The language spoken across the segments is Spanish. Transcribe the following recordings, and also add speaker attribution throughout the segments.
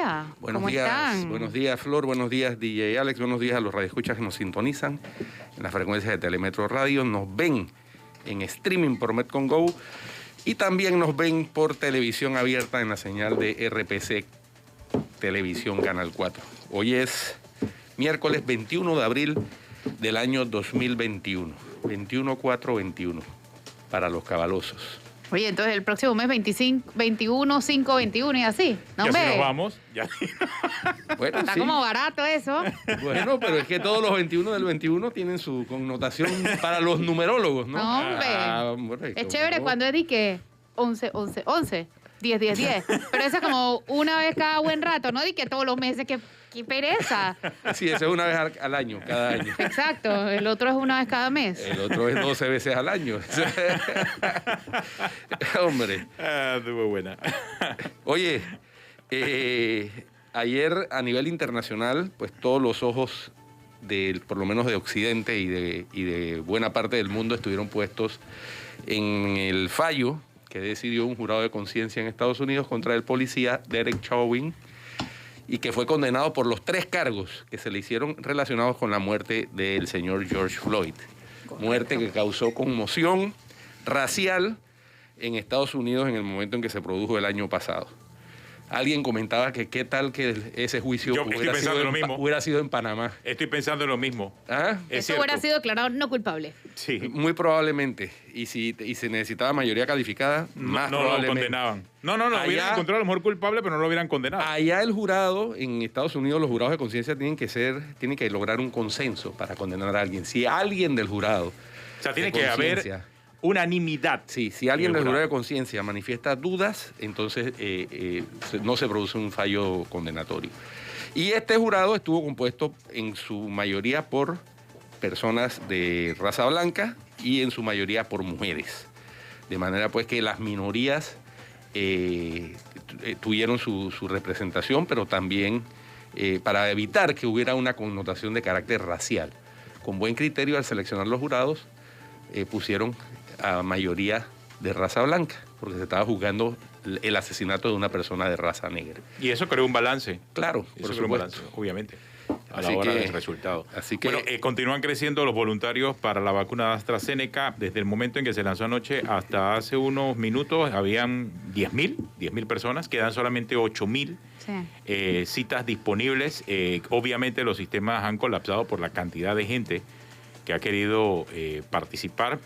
Speaker 1: día.
Speaker 2: Buenos
Speaker 1: ¿Cómo
Speaker 2: días,
Speaker 1: están?
Speaker 2: buenos días, Flor, buenos días, DJ Alex, buenos días a los radioescuchas que nos sintonizan en las frecuencias de Telemetro Radio, nos ven en streaming por Metcon Go y también nos ven por televisión abierta en la señal de RPC Televisión Canal 4. Hoy es miércoles 21 de abril del año 2021, 21-4-21 para los cabalosos.
Speaker 1: Oye, entonces el próximo mes 25, 21, 5, 21 y así. ¿No,
Speaker 3: y así
Speaker 1: hombre?
Speaker 3: nos vamos. Ya.
Speaker 2: Bueno,
Speaker 1: Está
Speaker 2: sí.
Speaker 1: como barato eso.
Speaker 2: Bueno, pero es que todos los 21 del 21 tienen su connotación para los numerólogos, ¿no?
Speaker 1: No, hombre.
Speaker 2: Bueno,
Speaker 1: Es chévere cuando es de que 11, 11, 11, 10, 10, 10. Pero eso es como una vez cada buen rato, no di que todos los meses, qué pereza.
Speaker 2: Sí, eso es una vez al año, cada año.
Speaker 1: Exacto, el otro es una vez cada mes.
Speaker 2: El otro es 12 veces al año. Hombre.
Speaker 3: Estuvo buena.
Speaker 2: Oye, ayer a nivel internacional, pues todos los ojos, por lo menos de Occidente y de buena parte del mundo, estuvieron puestos en el fallo que decidió un jurado de conciencia en Estados Unidos contra el policía Derek Chauvin y que fue condenado por los 3 cargos que se le hicieron relacionados con la muerte del señor George Floyd. Muerte que causó conmoción racial en Estados Unidos en el momento en que se produjo el año pasado. Alguien comentaba que qué tal que ese juicio hubiera sido en Panamá.
Speaker 3: Estoy pensando en lo mismo.
Speaker 2: ¿Ah?
Speaker 1: Eso hubiera sido declarado no culpable.
Speaker 3: Sí.
Speaker 2: Muy probablemente. Y si se necesitaba mayoría calificada, más
Speaker 3: no
Speaker 2: probablemente.
Speaker 3: lo condenaban. No, lo hubieran encontrado a lo mejor culpable, pero no lo hubieran condenado.
Speaker 2: Allá el jurado, en Estados Unidos, los jurados de conciencia tienen que lograr un consenso para condenar a alguien. Si alguien del jurado...
Speaker 3: O sea, tiene que haber unanimidad.
Speaker 2: Sí, si alguien del jurado de conciencia manifiesta dudas, entonces no se produce un fallo condenatorio. Y este jurado estuvo compuesto en su mayoría por personas de raza blanca y en su mayoría por mujeres. De manera pues que las minorías tuvieron su representación, pero también para evitar que hubiera una connotación de carácter racial. Con buen criterio, al seleccionar los jurados, pusieron a mayoría de raza blanca, porque se estaba juzgando el asesinato de una persona de raza negra.
Speaker 3: Y eso creó un balance.
Speaker 2: Claro,
Speaker 3: eso creó un balance, obviamente, a la hora del resultado.
Speaker 2: Así que,
Speaker 3: bueno, continúan creciendo los voluntarios para la vacuna de AstraZeneca. Desde el momento en que se lanzó anoche hasta hace unos minutos, habían 10.000 personas, quedan solamente 8.000 citas disponibles. Obviamente los sistemas han colapsado por la cantidad de gente que ha querido participar.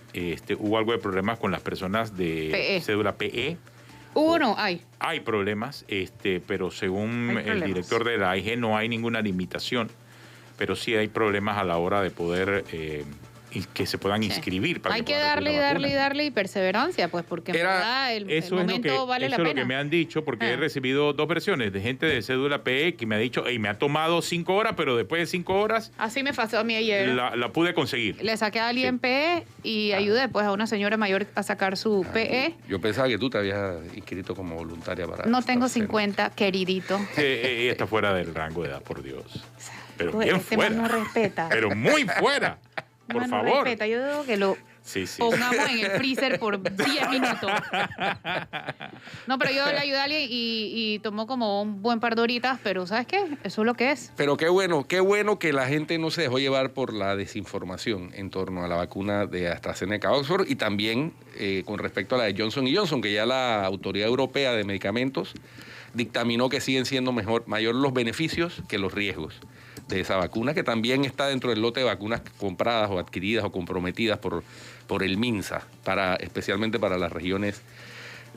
Speaker 3: Hubo algo de problemas con las personas de cédula PE. Hay problemas, pero según el director de la AIG no hay ninguna limitación, pero sí hay problemas a la hora de poder que se puedan inscribir. Para
Speaker 1: hay que darle y perseverancia, pues, porque en verdad el momento vale la pena.
Speaker 3: Eso es lo que me han dicho, porque he recibido 2 versiones de gente de cédula PE que me ha dicho, me ha tomado 5 horas, pero después de 5 horas...
Speaker 1: Así me pasó a mí ayer.
Speaker 3: La pude conseguir.
Speaker 1: Le saqué a alguien PE y ayudé pues a una señora mayor a sacar su PE.
Speaker 2: Yo pensaba que tú te habías inscrito como voluntaria para...
Speaker 1: No tengo 50, queridito.
Speaker 3: Está fuera del rango de edad, por Dios. Pero
Speaker 1: pues
Speaker 3: bien fuera.
Speaker 1: No respeta.
Speaker 3: Pero muy fuera. Por favor.
Speaker 1: Respeta. Yo digo que lo pongamos en el freezer por 10 minutos. No, pero yo le ayudé a alguien y tomó como un buen par de horitas, pero ¿sabes qué? Eso es lo que es.
Speaker 2: Pero qué bueno que la gente no se dejó llevar por la desinformación en torno a la vacuna de AstraZeneca Oxford y también con respecto a la de Johnson & Johnson, que ya la Autoridad Europea de Medicamentos dictaminó que siguen siendo mayor los beneficios que los riesgos de esa vacuna, que también está dentro del lote de vacunas compradas o adquiridas o comprometidas por el MINSA, especialmente para las regiones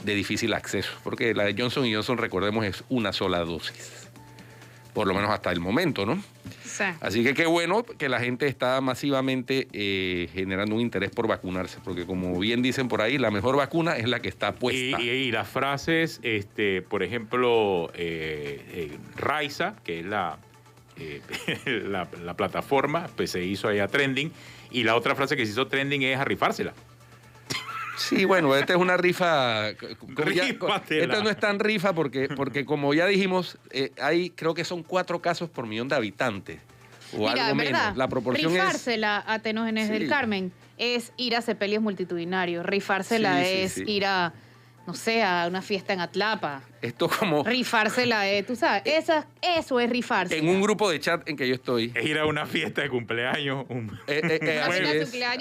Speaker 2: de difícil acceso, porque la de Johnson & Johnson, recordemos, es una sola dosis, por lo menos hasta el momento, ¿no?
Speaker 1: Sí.
Speaker 2: Así que qué bueno que la gente está masivamente generando un interés por vacunarse, porque como bien dicen por ahí, la mejor vacuna es la que está puesta.
Speaker 3: Y las frases, por ejemplo, Raiza, que es la plataforma, pues se hizo allá trending, y la otra frase que se hizo trending es a rifársela.
Speaker 2: Sí, bueno, esta es una rifa. Esta no es tan rifa porque como ya dijimos, creo que son 4 casos por millón de habitantes. O algo menos. La proporción
Speaker 1: rifársela a Tenógenes del Carmen es ir a sepelios multitudinarios. Rifársela es ir a, no sé, a una fiesta en Atlapa.
Speaker 2: Esto como...
Speaker 1: Rifársela, tú sabes, eso es rifársela.
Speaker 2: En un grupo de chat en que yo estoy.
Speaker 3: Es ir a una fiesta de cumpleaños,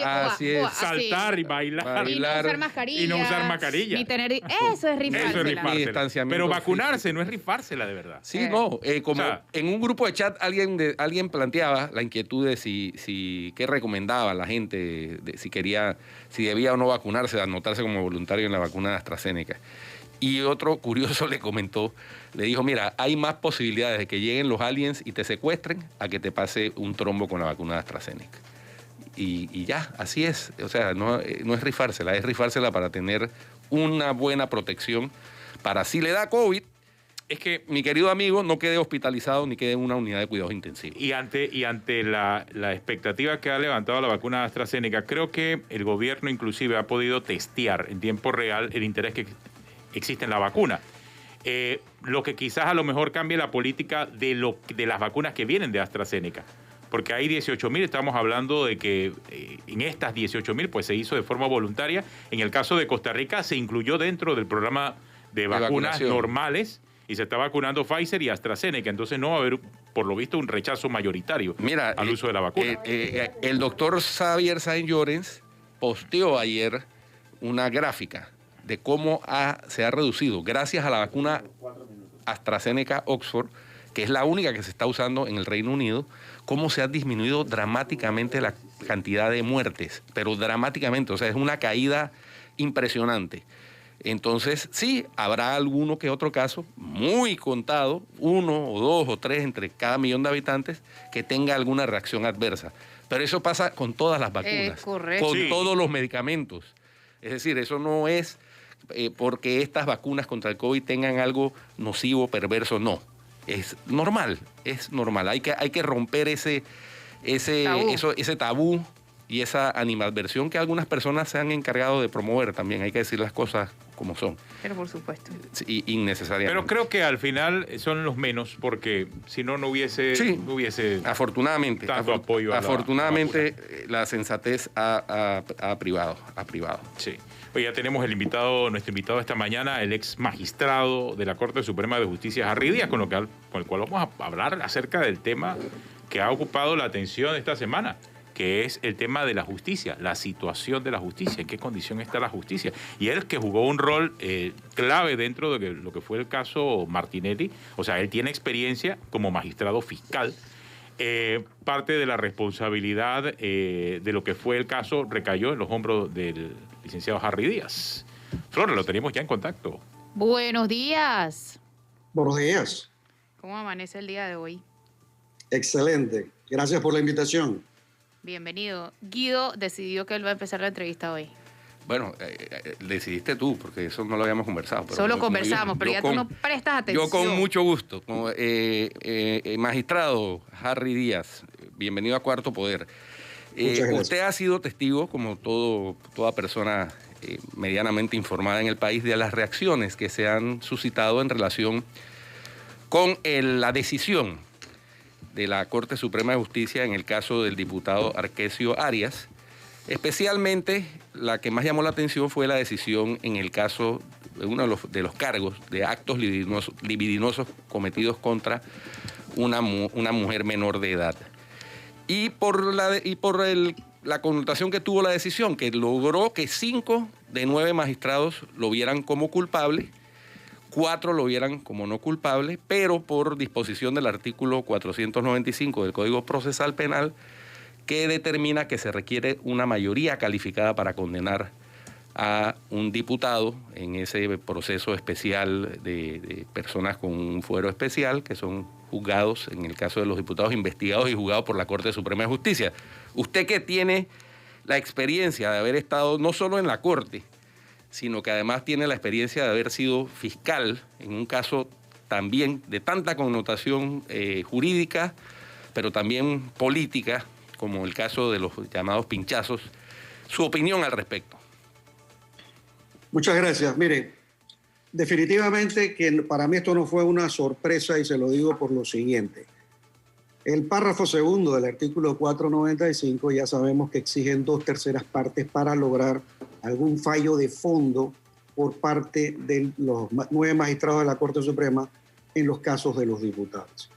Speaker 2: así es.
Speaker 3: Saltar y bailar.
Speaker 1: Y no usar mascarilla.
Speaker 3: Y no usar mascarilla.
Speaker 1: Ni tener... Eso es rifársela.
Speaker 3: Eso es rifársela. Pero vacunarse
Speaker 2: físico.
Speaker 3: no es rifársela de verdad.
Speaker 2: Sí, no. Como en un grupo de chat alguien planteaba la inquietud de si qué recomendaba a la gente, si debía o no vacunarse, anotarse como voluntario en la vacuna de AstraZeneca. Y otro curioso le dijo, mira, hay más posibilidades de que lleguen los aliens y te secuestren a que te pase un trombo con la vacuna de AstraZeneca. Y ya, así es. O sea, no es rifársela para tener una buena protección para si le da COVID, es que mi querido amigo no quede hospitalizado ni quede en una unidad de cuidados intensivos.
Speaker 3: Y ante la expectativa que ha levantado la vacuna de AstraZeneca, creo que el gobierno inclusive ha podido testear en tiempo real el interés que existe en la vacuna. Lo que quizás a lo mejor cambie la política de las vacunas que vienen de AstraZeneca. Porque hay 18.000, estamos hablando de que en estas 18.000 pues se hizo de forma voluntaria. En el caso de Costa Rica se incluyó dentro del programa de vacunas normales y se está vacunando Pfizer y AstraZeneca. Entonces no va a haber, por lo visto, un rechazo mayoritario al uso de la vacuna.
Speaker 2: El doctor Xavier Sáenz Llorens posteó ayer una gráfica de cómo se ha reducido, gracias a la vacuna AstraZeneca Oxford, que es la única que se está usando en el Reino Unido, cómo se ha disminuido dramáticamente la cantidad de muertes, pero dramáticamente, o sea, es una caída impresionante. Entonces, sí, habrá alguno que otro caso, muy contado, 1 o 2 o 3 entre cada millón de habitantes, que tenga alguna reacción adversa. Pero eso pasa con todas las vacunas, con todos los medicamentos. Es decir, eso no es porque estas vacunas contra el COVID tengan algo nocivo, perverso, no. Es normal. Hay que romper ese tabú y esa animadversión que algunas personas se han encargado de promover también. Hay que decir las cosas como son.
Speaker 1: Pero por supuesto.
Speaker 2: Innecesariamente.
Speaker 3: Pero creo que al final son los menos, porque si no, no hubiese
Speaker 2: afortunadamente,
Speaker 3: tanto apoyo a
Speaker 2: afortunadamente, la sensatez ha privado.
Speaker 3: Sí. Hoy ya tenemos nuestro invitado esta mañana, el ex magistrado de la Corte Suprema de Justicia, Harry Díaz, con el cual vamos a hablar acerca del tema que ha ocupado la atención esta semana, que es el tema de la justicia, la situación de la justicia, en qué condición está la justicia. Y él, que jugó un rol clave dentro de lo que fue el caso Martinelli, o sea, él tiene experiencia como magistrado fiscal. Parte de la responsabilidad de lo que fue el caso recayó en los hombros del licenciado Harry Díaz. Flora, lo tenemos ya en contacto.
Speaker 1: Buenos días.
Speaker 4: Buenos días.
Speaker 1: ¿Cómo amanece el día de hoy?
Speaker 4: Excelente. Gracias por la invitación.
Speaker 1: Bienvenido. Guido decidió que él va a empezar la entrevista hoy.
Speaker 2: Bueno, decidiste tú, porque eso no lo habíamos conversado. Pero
Speaker 1: solo conversamos, pero ya tú no prestas atención.
Speaker 2: Yo con mucho gusto. Magistrado Harry Díaz, bienvenido a Cuarto Poder. Usted ha sido testigo, como toda persona medianamente informada en el país, de las reacciones que se han suscitado en relación con la decisión de la Corte Suprema de Justicia en el caso del diputado Arquesio Arias. Especialmente, la que más llamó la atención fue la decisión en el caso de uno de los cargos de actos libidinosos cometidos contra una mujer menor de edad. Y por la connotación que tuvo la decisión, que logró que 5 de 9 magistrados lo vieran como culpable, 4 lo vieran como no culpable, pero por disposición del artículo 495 del Código Procesal Penal, que determina que se requiere una mayoría calificada para condenar a un diputado en ese proceso especial de personas con un fuero especial, que son juzgados, en el caso de los diputados investigados y juzgados por la Corte Suprema de Justicia. Usted que tiene la experiencia de haber estado no solo en la Corte, sino que además tiene la experiencia de haber sido fiscal en un caso también de tanta connotación jurídica, pero también política, como el caso de los llamados pinchazos, su opinión al respecto.
Speaker 4: Muchas gracias. Mire, definitivamente que para mí esto no fue una sorpresa y se lo digo por lo siguiente. El párrafo segundo del artículo 495 ya sabemos que exigen 2/3 partes para lograr algún fallo de fondo por parte de los 9 magistrados de la Corte Suprema en los casos de los diputados.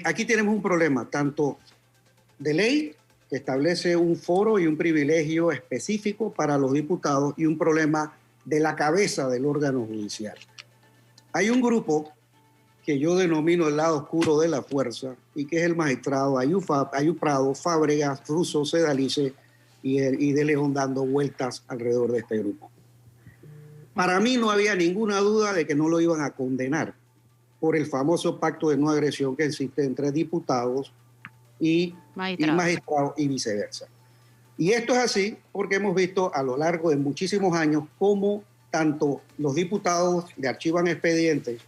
Speaker 4: Aquí tenemos un problema, tanto de ley, que establece un foro y un privilegio específico para los diputados, y un problema de la cabeza del órgano judicial. Hay un grupo que yo denomino el lado oscuro de la fuerza, y que es el magistrado Ayub Prado, Fábregas, Russo, Sedalice y de León, dando vueltas alrededor de este grupo. Para mí no había ninguna duda de que no lo iban a condenar por el famoso pacto de no agresión que existe entre diputados y magistrados y viceversa. Y esto es así porque hemos visto a lo largo de muchísimos años cómo tanto los diputados le archivan expedientes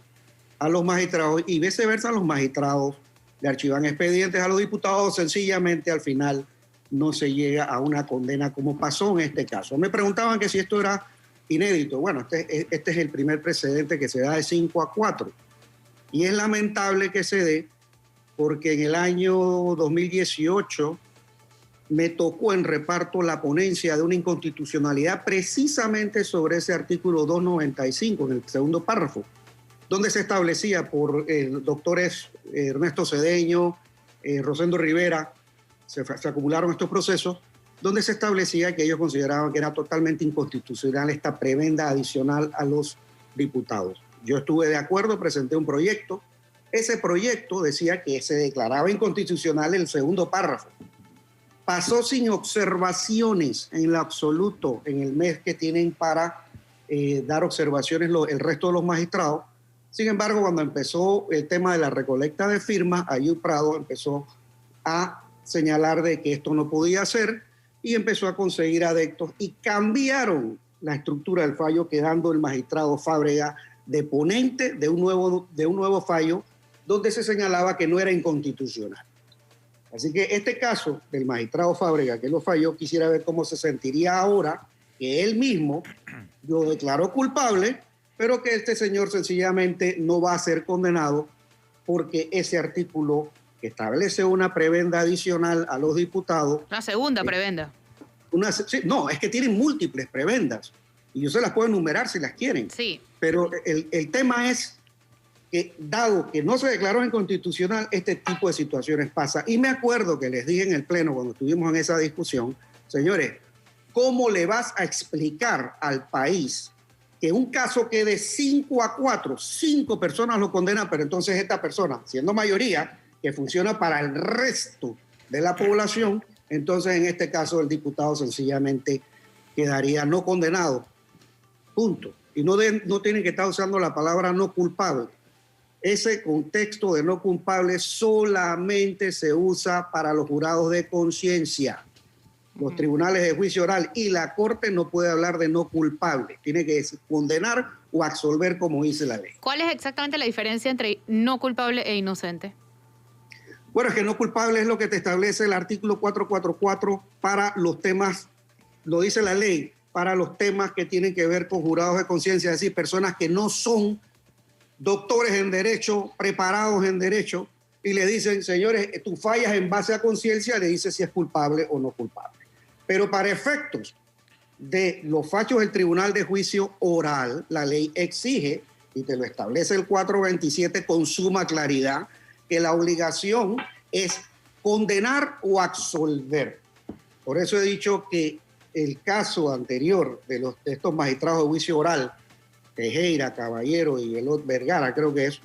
Speaker 4: a los magistrados y viceversa, los magistrados le archivan expedientes a los diputados. Sencillamente al final no se llega a una condena, como pasó en este caso. Me preguntaban que si esto era inédito. Bueno, este es el primer precedente que se da de 5-4. Y es lamentable que se dé porque en el año 2018 me tocó en reparto la ponencia de una inconstitucionalidad precisamente sobre ese artículo 295, en el segundo párrafo, donde se establecía por doctores Ernesto Cedeño, Rosendo Rivera, se acumularon estos procesos, donde se establecía que ellos consideraban que era totalmente inconstitucional esta prebenda adicional a los diputados. Yo estuve de acuerdo, presenté un proyecto. Ese proyecto decía que se declaraba inconstitucional el segundo párrafo. Pasó sin observaciones en lo absoluto en el mes que tienen para dar observaciones el resto de los magistrados. Sin embargo, cuando empezó el tema de la recolecta de firmas, Ayub Prado empezó a señalar de que esto no podía ser y empezó a conseguir adeptos y cambiaron la estructura del fallo, quedando el magistrado Fábrega de ponente de un nuevo fallo donde se señalaba que no era inconstitucional. Así que este caso del magistrado Fábrega que lo falló, quisiera ver cómo se sentiría ahora que él mismo lo declaró culpable, pero que este señor sencillamente no va a ser condenado porque ese artículo que establece una prebenda adicional a los diputados...
Speaker 1: Una segunda prebenda.
Speaker 4: No, es que tienen múltiples prebendas y yo se las puedo enumerar si las quieren.
Speaker 1: Sí.
Speaker 4: Pero el tema es que, dado que no se declaró inconstitucional, este tipo de situaciones pasa. Y me acuerdo que les dije en el Pleno, cuando estuvimos en esa discusión, señores, ¿cómo le vas a explicar al país que un caso quede 5-4, 5 personas lo condenan, pero entonces esta persona, siendo mayoría, que funciona para el resto de la población, entonces en este caso el diputado sencillamente quedaría no condenado? Punto. Y no tienen que estar usando la palabra no culpable. Ese contexto de no culpable solamente se usa para los jurados de conciencia. Los tribunales de juicio oral y la Corte no puede hablar de no culpable. Tiene que condenar o absolver como dice la ley.
Speaker 1: ¿Cuál es exactamente la diferencia entre no culpable e inocente?
Speaker 4: Bueno, es que no culpable es lo que te establece el artículo 444 para los temas, lo dice la ley, para los temas que tienen que ver con jurados de conciencia, es decir, personas que no son doctores en derecho, preparados en derecho, y le dicen, señores, tú fallas en base a conciencia, le dice si es culpable o no culpable. Pero para efectos de los fachos del Tribunal de Juicio Oral, la ley exige, y te lo establece el 427 con suma claridad, que la obligación es condenar o absolver. Por eso he dicho que el caso anterior de estos magistrados de juicio oral, Tejera, Caballero y Vergara, creo que es,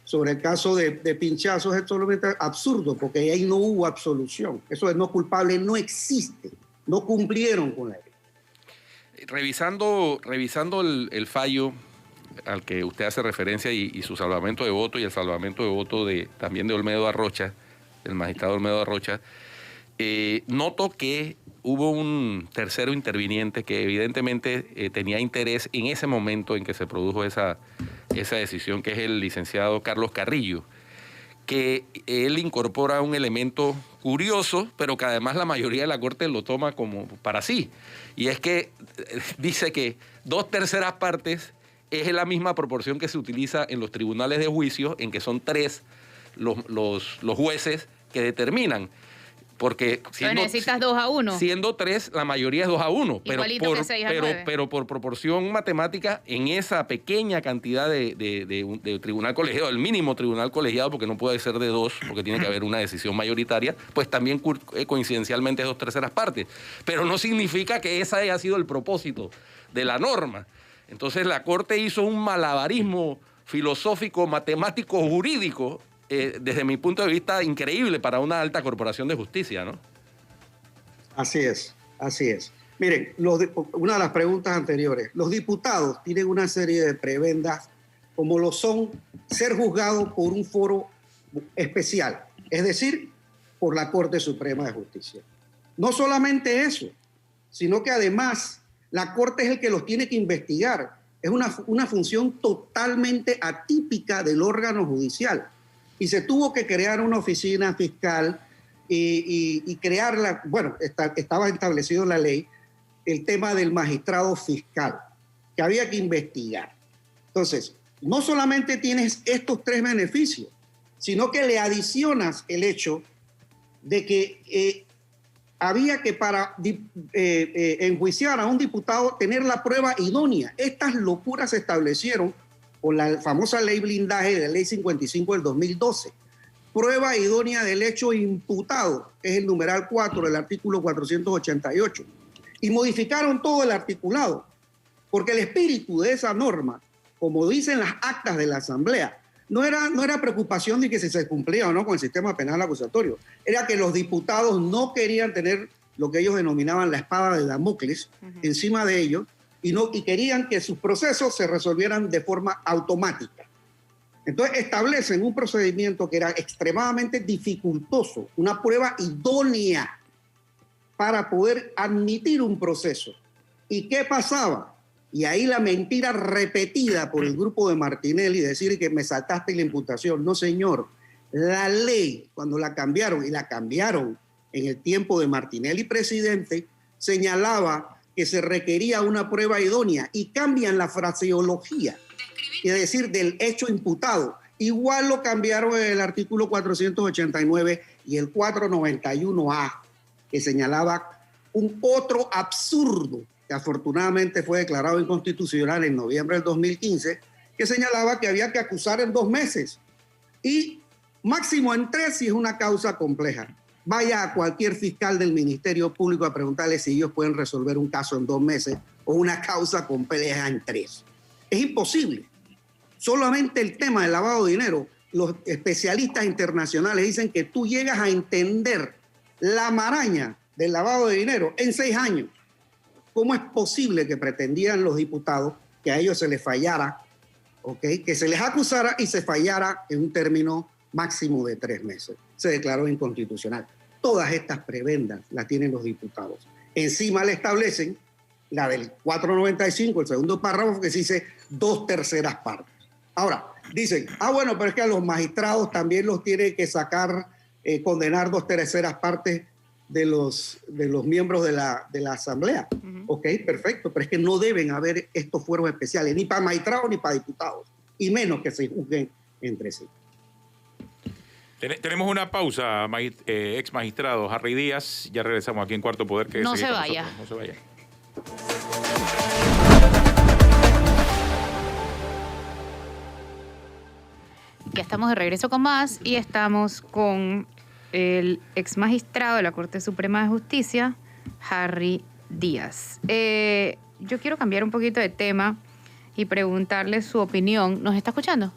Speaker 4: sobre el caso de pinchazos, es totalmente absurdo, porque ahí no hubo absolución. Eso de no culpable no existe. No cumplieron con la ley.
Speaker 2: Revisando el fallo al que usted hace referencia y su salvamento de voto y el salvamento de voto también de Olmedo Arrocha, del magistrado Olmedo Arrocha, noto que hubo un tercero interviniente que evidentemente tenía interés en ese momento en que se produjo esa decisión, que es el licenciado Carlos Carrillo, que él incorpora un elemento curioso, pero que además la mayoría de la Corte lo toma como para sí. Y es que dice que 2/3 partes es la misma proporción que se utiliza en los tribunales de juicio, en que son 3 los jueces que determinan. Porque
Speaker 1: necesitas 2-1.
Speaker 2: Siendo 3, la mayoría es 2-1.
Speaker 1: Igualito que 6-9.
Speaker 2: Pero por proporción matemática, en esa pequeña cantidad de tribunal colegiado, el mínimo tribunal colegiado, porque no puede ser de 2, porque tiene que haber una decisión mayoritaria, pues también coincidencialmente es 2/3 partes. Pero no significa que ese haya sido el propósito de la norma. Entonces la Corte hizo un malabarismo filosófico, matemático, jurídico, desde mi punto de vista, increíble para una alta corporación de justicia, ¿no?
Speaker 4: Así es, así es. Miren, una de las preguntas anteriores, los diputados tienen una serie de prebendas, como lo son ser juzgados por un foro especial, es decir, por la Corte Suprema de Justicia. No solamente eso, sino que además la Corte es el que los tiene que investigar. Es una función totalmente atípica del órgano judicial. Y se tuvo que crear una oficina fiscal y crearla. Bueno, estaba establecido en la ley el tema del magistrado fiscal, que había que investigar. Entonces, no solamente tienes estos 3 beneficios, sino que le adicionas el hecho de que había que para enjuiciar a un diputado tener la prueba idónea. Estas locuras se establecieron con la famosa ley blindaje de la ley 55 del 2012. Prueba idónea del hecho imputado, es el numeral 4 del artículo 488. Y modificaron todo el articulado, porque el espíritu de esa norma, como dicen las actas de la Asamblea, no era preocupación de que si se cumplía o no con el sistema penal acusatorio, era que los diputados no querían tener lo que ellos denominaban la espada de Damocles encima de ellos, y querían que sus procesos se resolvieran de forma automática. Entonces establecen un procedimiento que era extremadamente dificultoso, una prueba idónea para poder admitir un proceso. ¿Y qué pasaba? Y ahí la mentira repetida por el grupo de Martinelli, decir que me saltaste la imputación. No, señor. La ley, cuando la cambiaron, y la cambiaron en el tiempo de Martinelli presidente, señalaba que se requería una prueba idónea y cambian la fraseología, es decir, del hecho imputado. Igual lo cambiaron en el artículo 489 y el 491A, que señalaba un otro absurdo, que afortunadamente fue declarado inconstitucional en noviembre del 2015, que señalaba que había que acusar en 2 meses y máximo en 3 si es una causa compleja. Vaya a cualquier fiscal del Ministerio Público a preguntarle si ellos pueden resolver un caso en 2 meses o una causa compleja en 3. Es imposible. Solamente el tema del lavado de dinero, los especialistas internacionales dicen que tú llegas a entender la maraña del lavado de dinero en 6 años. ¿Cómo es posible que pretendían los diputados que a ellos se les fallara, que se les acusara y se fallara en un término máximo de 3 meses? Se declaró inconstitucional. Todas estas prebendas las tienen los diputados. Encima le establecen la del 495, el segundo párrafo, que se dice 2/3 partes. Ahora, dicen, bueno, pero es que a los magistrados también los tiene que sacar, condenar 2/3 partes de los miembros de la Asamblea. Ok, perfecto, pero es que no deben haber estos fueros especiales, ni para magistrados ni para diputados, y menos que se juzguen entre sí.
Speaker 3: Tenemos una pausa, ex magistrado Harry Díaz. Ya regresamos aquí en Cuarto Poder. Que
Speaker 1: no se vaya.
Speaker 3: No se vaya.
Speaker 1: Ya estamos de regreso con más y estamos con el ex magistrado de la Corte Suprema de Justicia, Harry Díaz. Yo quiero cambiar un poquito de tema y preguntarle su opinión. ¿Nos está escuchando?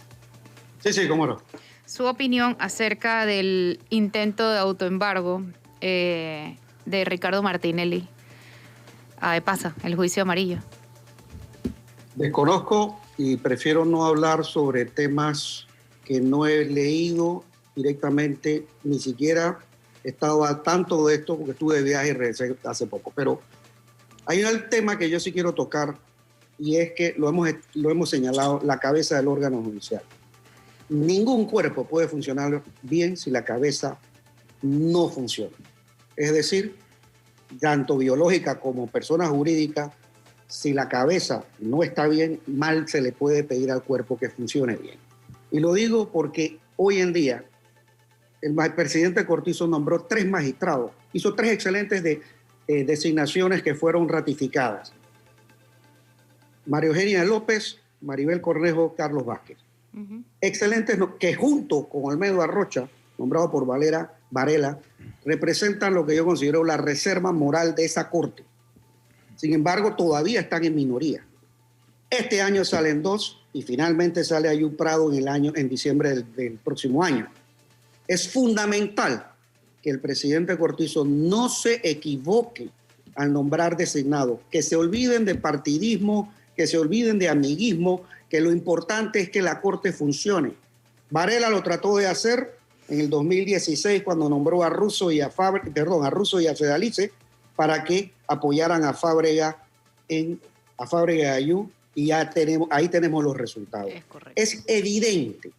Speaker 4: Sí, cómo no.
Speaker 1: Su opinión acerca del intento de autoembargo de Ricardo Martinelli a EPASA, el juicio amarillo.
Speaker 4: Desconozco y prefiero no hablar sobre temas que no he leído directamente, ni siquiera he estado al tanto de esto porque estuve de viaje y regresé hace poco. Pero hay un tema que yo sí quiero tocar y es que lo hemos señalado, la cabeza del órgano judicial. Ningún cuerpo puede funcionar bien si la cabeza no funciona. Es decir, tanto biológica como persona jurídica, si la cabeza no está bien, mal se le puede pedir al cuerpo que funcione bien. Y lo digo porque hoy en día el presidente Cortizo nombró 3 magistrados. Hizo 3 excelentes designaciones que fueron ratificadas. María Eugenia López, Maribel Cornejo, Carlos Vázquez. Excelentes que junto con Olmedo Arrocha, nombrado por Varela, representan lo que yo considero la reserva moral de esa corte. Sin embargo, todavía están en minoría. Este año salen 2 y finalmente sale Ayub Prado en diciembre del próximo año. Es fundamental que el presidente Cortizo no se equivoque al nombrar designados, que se olviden de partidismo, que se olviden de amiguismo, que lo importante es que la Corte funcione. Varela lo trató de hacer en el 2016 cuando nombró a Russo y a Sedalice para que apoyaran a Fábrega y Ayub, y ahí tenemos los resultados. Es evidente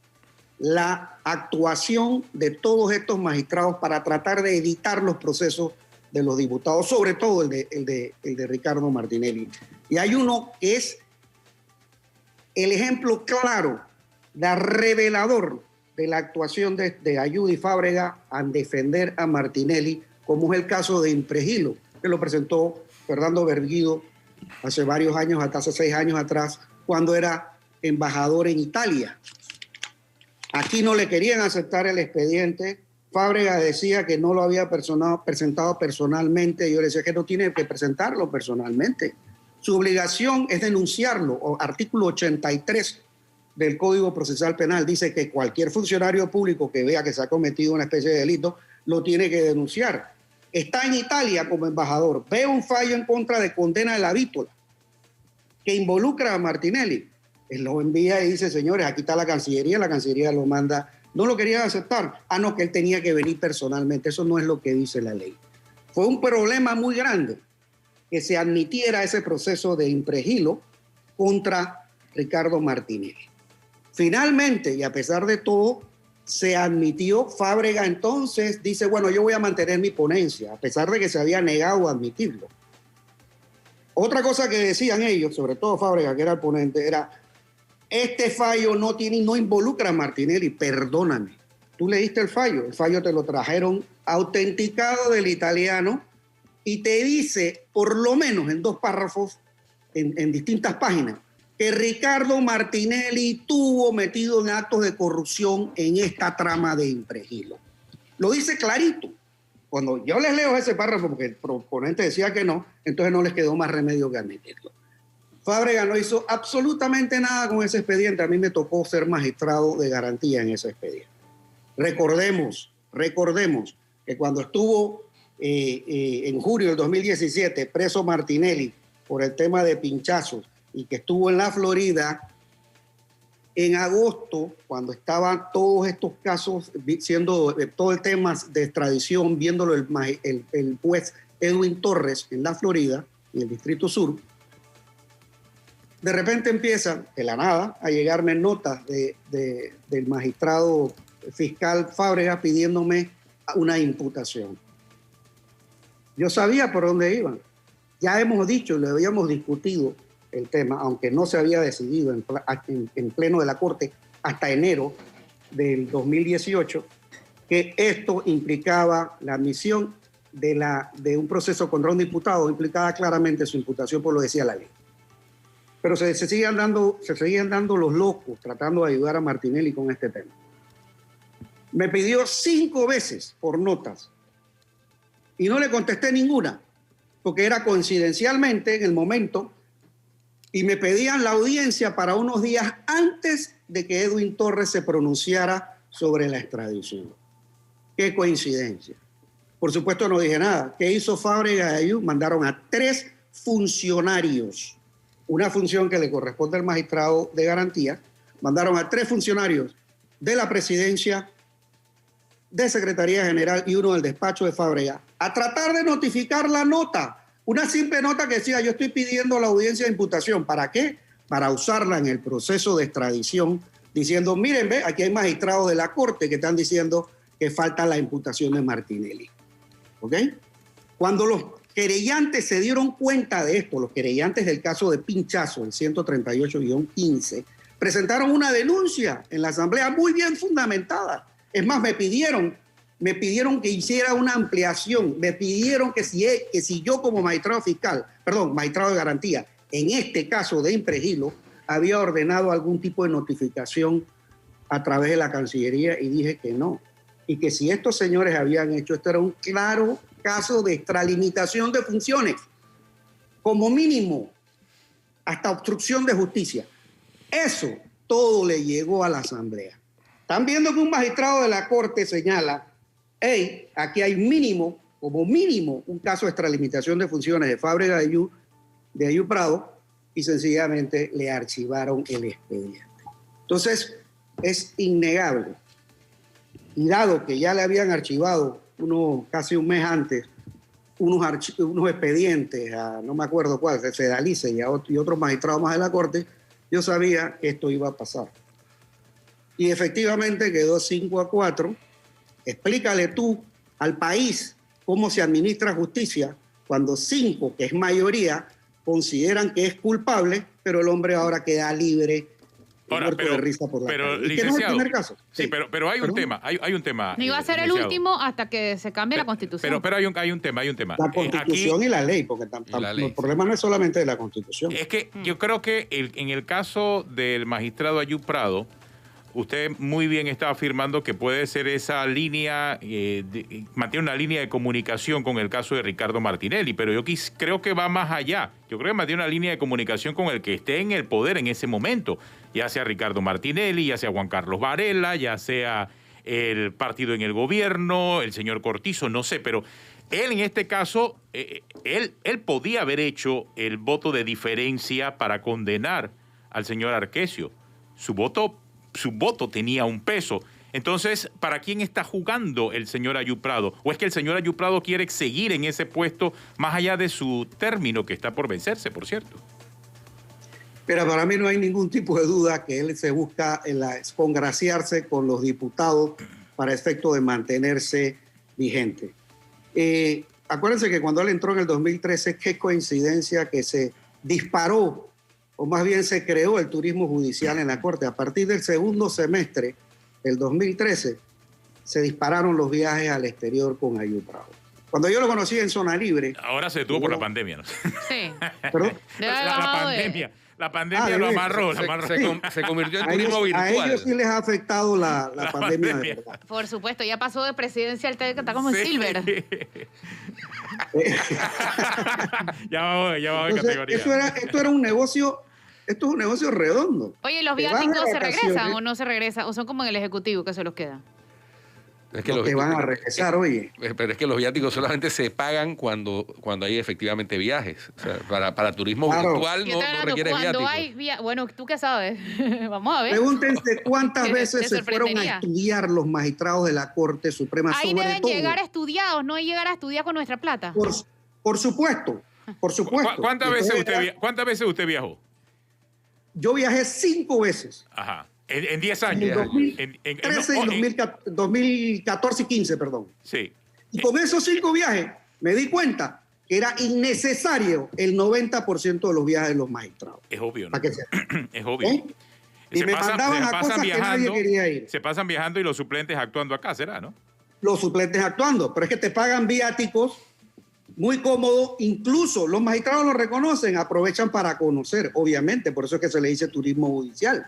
Speaker 4: la actuación de todos estos magistrados para tratar de evitar los procesos de los diputados, sobre todo el de Ricardo Martinelli. Y hay uno que es el ejemplo claro, revelador de la actuación de Ayub y Fábrega al defender a Martinelli, como es el caso de Impregilo, que lo presentó Fernando Berguido hace varios años, hasta hace 6 años atrás, cuando era embajador en Italia. Aquí no le querían aceptar el expediente. Fábrega decía que no lo había presentado personalmente. Yo le decía que no tiene que presentarlo personalmente. Su obligación es denunciarlo. Artículo 83 del Código Procesal Penal dice que cualquier funcionario público que vea que se ha cometido una especie de delito lo tiene que denunciar. Está en Italia como embajador. Ve un fallo en contra de condena de la vítola que involucra a Martinelli. Él lo envía y dice, señores, aquí está la Cancillería lo manda. No lo querían aceptar. No, que él tenía que venir personalmente. Eso no es lo que dice la ley. Fue un problema muy grande que se admitiera ese proceso de Impregilo contra Ricardo Martinelli. Finalmente, y a pesar de todo, se admitió. Fábrega entonces dice, bueno, yo voy a mantener mi ponencia, a pesar de que se había negado a admitirlo. Otra cosa que decían ellos, sobre todo Fábrega, que era el ponente, era, este fallo no involucra a Martinelli, perdóname. Tú leíste el fallo te lo trajeron autenticado del italiano y te dice, por lo menos en 2 párrafos, en distintas páginas, que Ricardo Martinelli estuvo metido en actos de corrupción en esta trama de Impregilo. Lo dice clarito. Cuando yo les leo ese párrafo, porque el proponente decía que no, entonces no les quedó más remedio que admitirlo. Fábrega no hizo absolutamente nada con ese expediente. A mí me tocó ser magistrado de garantía en ese expediente. Recordemos que cuando estuvo en julio del 2017 preso Martinelli por el tema de pinchazos y que estuvo en la Florida, en agosto, cuando estaban todos estos casos siendo todo el tema de extradición, viéndolo el juez Edwin Torres en la Florida, en el Distrito Sur, de repente empieza, de la nada, a llegarme notas del magistrado fiscal Fábrega pidiéndome una imputación. Yo sabía por dónde iban. Ya hemos dicho, le habíamos discutido el tema, aunque no se había decidido en pleno de la Corte hasta enero del 2018, que esto implicaba la admisión de un proceso contra un diputado, implicaba claramente su imputación, por lo decía la ley. Pero se seguían dando los locos tratando de ayudar a Martinelli con este tema. Me pidió 5 veces por notas y no le contesté ninguna, porque era coincidencialmente en el momento, y me pedían la audiencia para unos días antes de que Edwin Torres se pronunciara sobre la extradición. Qué coincidencia. Por supuesto no dije nada. ¿Qué hizo Fábrega y Ayub? Mandaron a 3 funcionarios, una función que le corresponde al magistrado de garantía, mandaron a 3 funcionarios de la presidencia, de Secretaría General y uno del despacho de Fábrega a tratar de notificar la nota. Una simple nota que decía, yo estoy pidiendo la audiencia de imputación. ¿Para qué? Para usarla en el proceso de extradición, diciendo, miren, ve, aquí hay magistrados de la Corte que están diciendo que falta la imputación de Martinelli. ¿Ok? Cuando los querellantes se dieron cuenta de esto, los querellantes del caso de pinchazo, el 138-15, presentaron una denuncia en la Asamblea muy bien fundamentada. Es más, me pidieron me pidieron que hiciera una ampliación, me pidieron que si yo como magistrado fiscal, magistrado de garantía, en este caso de Impregilo, había ordenado algún tipo de notificación a través de la Cancillería, y dije que no. Y que si estos señores habían hecho, esto era un claro caso de extralimitación de funciones, como mínimo, hasta obstrucción de justicia. Eso todo le llegó a la Asamblea. Están viendo que un magistrado de la Corte señala, hey, aquí hay mínimo, como mínimo, un caso de extralimitación de funciones de Fábrega de Ayu Prado, y sencillamente le archivaron el expediente. Entonces, es innegable. Y dado que ya le habían archivado casi un mes antes unos expedientes a no me acuerdo cuál, de Fedalice y otros magistrados más de la Corte, yo sabía que esto iba a pasar. Y efectivamente quedó 5-4. Explícale tú al país cómo se administra justicia cuando 5, que es mayoría, consideran que es culpable, pero el hombre ahora queda libre.
Speaker 3: Ahora,
Speaker 4: de risa por la
Speaker 3: pero
Speaker 4: calle.
Speaker 3: licenciado,
Speaker 4: ¿Y que no es el primer caso?
Speaker 3: Sí, pero hay un tema, hay un tema.
Speaker 1: No iba a ser el último hasta que se cambie la Constitución.
Speaker 3: Pero hay un tema.
Speaker 4: La Constitución y la ley, porque el problema no es solamente de la Constitución.
Speaker 3: Es que yo creo que en el caso del magistrado Ayu Prado, usted muy bien está afirmando que puede ser esa línea, mantiene una línea de comunicación con el caso de Ricardo Martinelli, pero yo creo que va más allá. Yo creo que mantiene una línea de comunicación con el que esté en el poder en ese momento, ya sea Ricardo Martinelli, ya sea Juan Carlos Varela, ya sea el partido en el gobierno, el señor Cortizo, no sé, pero él en este caso, él podía haber hecho el voto de diferencia para condenar al señor Arquesio. Su voto tenía un peso. Entonces, ¿para quién está jugando el señor Ayu Prado? ¿O es que el señor Ayu Prado quiere seguir en ese puesto más allá de su término, que está por vencerse, por cierto?
Speaker 4: Pero para mí no hay ningún tipo de duda que él se busca congraciarse con los diputados para efecto de mantenerse vigente. Acuérdense que cuando él entró en el 2013, qué coincidencia que se disparó, o más bien se creó el turismo judicial en la Corte. A partir del segundo semestre del 2013, se dispararon los viajes al exterior con Ayu Prado. Cuando yo lo conocí en Zona Libre...
Speaker 3: Ahora se detuvo por la pandemia, ¿no?
Speaker 1: Sí.
Speaker 4: ¿Perdón?
Speaker 3: La pandemia lo amarró.
Speaker 2: Se convirtió en turismo virtual.
Speaker 4: A ellos sí les ha afectado la pandemia de verdad.
Speaker 1: Por supuesto, ya pasó de presidencia al que está como en Silver.
Speaker 3: ya va de
Speaker 4: Entonces,
Speaker 3: categoría.
Speaker 4: Esto es un negocio redondo.
Speaker 1: Oye, ¿los viáticos se regresan o no se regresan? ¿O son como en el Ejecutivo que se los queda?
Speaker 2: Es que
Speaker 4: los que van a regresar, oye.
Speaker 2: Pero es que los viáticos solamente se pagan cuando hay efectivamente viajes. O sea, para turismo virtual no requiere viáticos.
Speaker 1: Bueno, ¿tú qué sabes? Vamos a ver.
Speaker 4: Pregúntense cuántas veces se fueron a estudiar los magistrados de la Corte Suprema.
Speaker 1: Ahí
Speaker 4: sobre
Speaker 1: deben
Speaker 4: todo.
Speaker 1: llegar estudiados, no llegar a estudiar con nuestra plata.
Speaker 4: Por supuesto.
Speaker 3: ¿Cuántas veces usted viajó?
Speaker 4: Yo viajé 5 veces.
Speaker 3: Ajá. En 10 años.
Speaker 4: En 2014 y 15, perdón.
Speaker 3: Sí.
Speaker 4: Y con esos 5 viajes me di cuenta que era innecesario el 90% de los viajes de los magistrados.
Speaker 3: Es obvio, ¿no?
Speaker 4: Para que sea.
Speaker 3: Es obvio.
Speaker 4: Y me mandaban a cosas que nadie quería ir.
Speaker 3: Se pasan viajando y los suplentes actuando acá, ¿será, no?
Speaker 4: Los suplentes actuando, pero es que te pagan viáticos muy cómodo, incluso los magistrados lo reconocen, aprovechan para conocer, obviamente, por eso es que se le dice turismo judicial.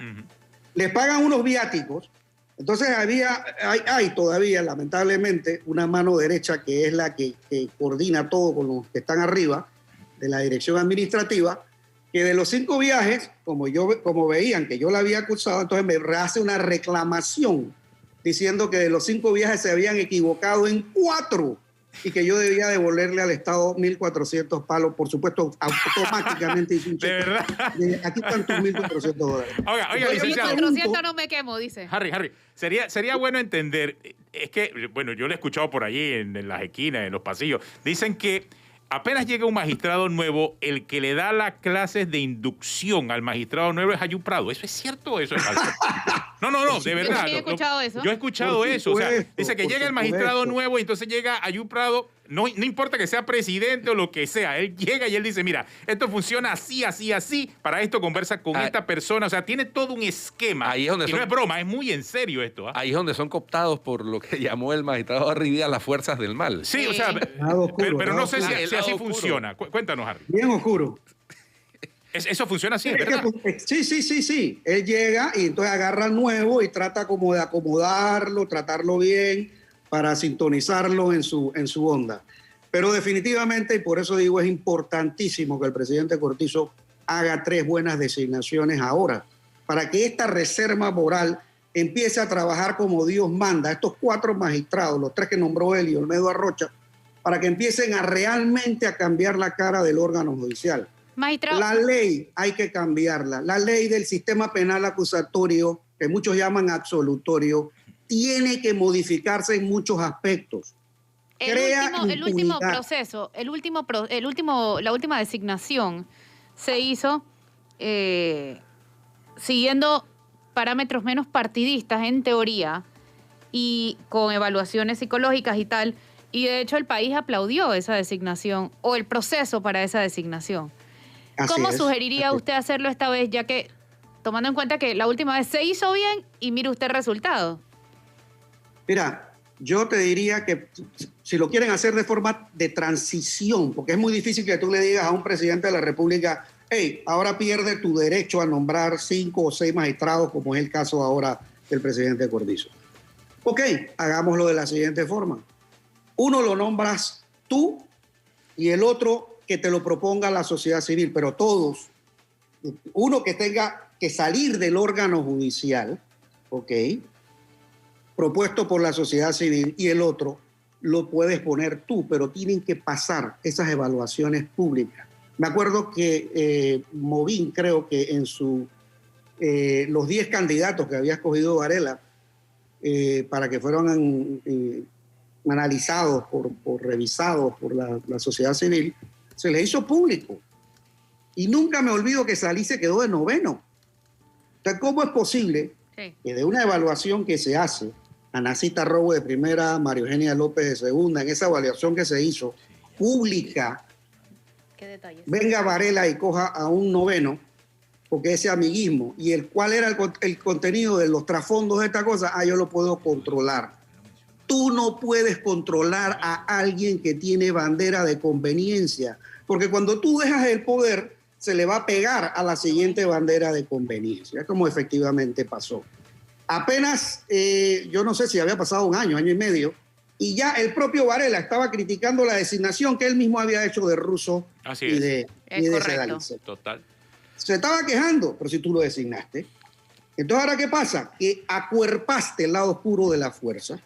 Speaker 4: Les pagan unos viáticos, entonces hay todavía, lamentablemente, una mano derecha que es la que coordina todo con los que están arriba de la dirección administrativa, que de los 5 viajes, como veían que yo la había acusado, entonces me hace una reclamación diciendo que de los 5 viajes se habían equivocado en 4 y que yo debía devolverle al Estado 1.400 palos, por supuesto, automáticamente.
Speaker 3: ¿De verdad?
Speaker 4: Aquí están tus $1.400.
Speaker 3: Oiga, licenciado.
Speaker 1: 1.400 no me quemo, dice.
Speaker 3: Harry, sería bueno entender, es que, bueno, yo lo he escuchado por allí en las esquinas, en los pasillos, dicen que apenas llega un magistrado nuevo, el que le da las clases de inducción al magistrado nuevo es Ayu Prado. ¿Eso es cierto o eso es falso? No, de verdad.
Speaker 1: Yo he escuchado eso.
Speaker 3: Yo he escuchado eso. O sea, dice que llega el magistrado nuevo y entonces llega Ayu Prado, no importa que sea presidente o lo que sea, él llega y él dice, mira, esto funciona así, así, así, para esto conversa con esta persona, o sea, tiene todo un esquema.
Speaker 2: Ahí es donde
Speaker 3: no es broma, es muy en serio esto.
Speaker 2: Ahí es donde son cooptados por lo que llamó el magistrado Harry Díaz las fuerzas del mal.
Speaker 3: Sí, o sea, pero no sé si así funciona. Cuéntanos, Harry.
Speaker 4: Bien oscuro.
Speaker 3: Eso funciona así, ¿verdad?
Speaker 4: Sí. Él llega y entonces agarra al nuevo y trata como de acomodarlo, tratarlo bien para sintonizarlo en su onda. Pero definitivamente, y por eso digo, es importantísimo que el presidente Cortizo haga 3 buenas designaciones ahora, para que esta reserva moral empiece a trabajar como Dios manda. Estos 4 magistrados, los 3 que nombró él y Olmedo Arrocha, para que empiecen a realmente a cambiar la cara del órgano judicial.
Speaker 1: Magistrado.
Speaker 4: La ley hay que cambiarla. La ley del sistema penal acusatorio, que muchos llaman absolutorio, tiene que modificarse en muchos aspectos.
Speaker 1: El último proceso, la última designación se hizo siguiendo parámetros menos partidistas en teoría y con evaluaciones psicológicas y tal. Y de hecho el país aplaudió esa designación o el proceso para esa designación. ¿Cómo sugeriría usted hacerlo esta vez, ya que tomando en cuenta que la última vez se hizo bien y mire usted el resultado?
Speaker 4: Mira, yo te diría que si lo quieren hacer de forma de transición, porque es muy difícil que tú le digas a un presidente de la República, hey, ahora pierde tu derecho a nombrar 5 o 6 magistrados, como es el caso ahora del presidente Cortizo. Ok, hagámoslo de la siguiente forma. Uno lo nombras tú y el otro que te lo proponga la sociedad civil, pero todos, uno que tenga que salir del órgano judicial, ok, propuesto por la sociedad civil, y el otro lo puedes poner tú, pero tienen que pasar esas evaluaciones públicas. Me acuerdo que Movín, creo que en los 10 candidatos que había escogido Varela para que fueran analizados, revisados por la sociedad civil, se le hizo público. Y nunca me olvido que Salí se quedó de 9º. Entonces, ¿cómo es posible que de una evaluación que se hace, Anacita Robo de primera, María Eugenia López de segunda, en esa evaluación que se hizo pública, venga Varela y coja a un 9º, porque ese amiguismo, y cuál era el contenido de los trasfondos de esta cosa, yo lo puedo controlar. Tú no puedes controlar a alguien que tiene bandera de conveniencia, porque cuando tú dejas el poder, se le va a pegar a la siguiente bandera de conveniencia, como efectivamente pasó. Apenas, yo no sé si había pasado un año y medio, y ya el propio Varela estaba criticando la designación que él mismo había hecho de Russo y de Sedalice.
Speaker 3: Total.
Speaker 4: Se estaba quejando, pero si tú lo designaste. Entonces, ¿ahora qué pasa? Que acuerpaste el lado oscuro de la fuerza,